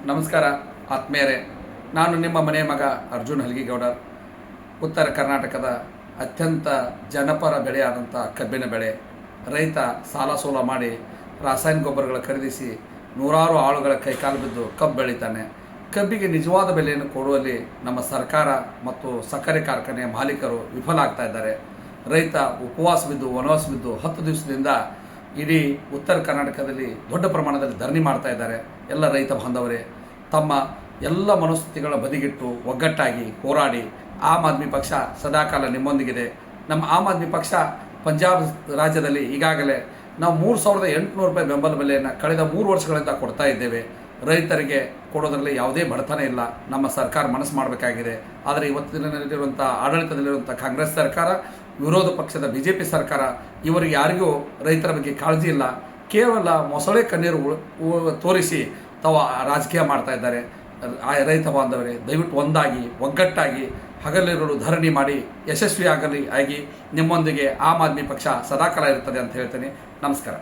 ನಮಸ್ಕಾರ ಆತ್ಮೀಯರೇ, ನಾನು ನಿಮ್ಮ ಮನೆಯ ಮಗ ಅರ್ಜುನ್ ಹಲ್ಗಿಗೌಡರ್. ಉತ್ತರ ಕರ್ನಾಟಕದ ಅತ್ಯಂತ ಜನಪರ ಬೆಳೆಯಾದಂಥ ಕಬ್ಬಿನ ಬೆಳೆ. ರೈತ ಸಾಲ ಸೋಲ ಮಾಡಿ ರಾಸಾಯನಿಕ ಗೊಬ್ಬರಗಳ ಖರೀದಿಸಿ ನೂರಾರು ಆಳುಗಳ ಕೈಕಾಲು ಬಿದ್ದು ಕಬ್ಬು ಬೆಳೀತಾನೆ. ಕಬ್ಬಿಗೆ ನಿಜವಾದ ಬೆಲೆಯನ್ನು ಕೊಡುವಲ್ಲಿ ನಮ್ಮ ಸರ್ಕಾರ ಮತ್ತು ಸಕ್ಕರೆ ಕಾರ್ಖಾನೆಯ ಮಾಲೀಕರು ವಿಫಲ ಆಗ್ತಾ ಇದ್ದಾರೆ. ರೈತ ಉಪವಾಸ ಬಿದ್ದು ವನವಾಸ ಬಿದ್ದು 10 ದಿವಸದಿಂದ ಇಡೀ ಉತ್ತರ ಕರ್ನಾಟಕದಲ್ಲಿ ದೊಡ್ಡ ಪ್ರಮಾಣದಲ್ಲಿ ಧರಣಿ ಮಾಡ್ತಾ ಇದ್ದಾರೆ. ಎಲ್ಲ ರೈತ ಬಾಂಧವರೇ, ತಮ್ಮ ಎಲ್ಲ ಮನಸ್ಥಿತಿಗಳ ಬದಿಗಿಟ್ಟು ಒಗ್ಗಟ್ಟಾಗಿ ಹೋರಾಡಿ. ಆಮ್ ಆದ್ಮಿ ಪಕ್ಷ ಸದಾಕಾಲ ನಿಮ್ಮೊಂದಿಗಿದೆ. ನಮ್ಮ ಆಮ್ ಆದ್ಮಿ ಪಕ್ಷ ಪಂಜಾಬ್ ರಾಜ್ಯದಲ್ಲಿ ಈಗಾಗಲೇ ನಾವು 3,800 ರೂಪಾಯಿ ಬೆಂಬಲ ಬೆಲೆಯನ್ನು ಕಳೆದ 3 ವರ್ಷಗಳಿಂದ ಕೊಡ್ತಾ ಇದ್ದೇವೆ. ರೈತರಿಗೆ ಕೊಡೋದರಲ್ಲಿ ಯಾವುದೇ ಬಡತನ ಇಲ್ಲ. ನಮ್ಮ ಸರ್ಕಾರ ಮನಸ್ಸು ಮಾಡಬೇಕಾಗಿದೆ. ಆದರೆ ಇವತ್ತಿನಲ್ಲಿರುವಂಥ ಆಡಳಿತದಲ್ಲಿರುವಂಥ ಕಾಂಗ್ರೆಸ್ ಸರ್ಕಾರ, ವಿರೋಧ ಪಕ್ಷದ BJP ಸರ್ಕಾರ, ಇವರಿಗೆ ಯಾರಿಗೂ ರೈತರ ಬಗ್ಗೆ ಕಾಳಜಿ ಇಲ್ಲ. ಕೇವಲ ಮೊಸಳೆ ಕಣ್ಣೀರು ತೋರಿಸಿ ತಾವು ರಾಜಕೀಯ ಮಾಡ್ತಾ ಇದ್ದಾರೆ. ರೈತ ಬಾಂಧವರೇ, ದಯವಿಟ್ಟು ಒಂದಾಗಿ ಒಗ್ಗಟ್ಟಾಗಿ ಹಗಲಿರುಳು ಧರಣಿ ಮಾಡಿ ಯಶಸ್ವಿಯಾಗಲಿ ಆಗಿ ನಿಮ್ಮೊಂದಿಗೆ ಆಮ್ ಆದ್ಮಿ ಪಕ್ಷ ಸದಾಕಾಲ ಇರ್ತದೆ ಅಂತ ಹೇಳ್ತೇನೆ. ನಮಸ್ಕಾರ.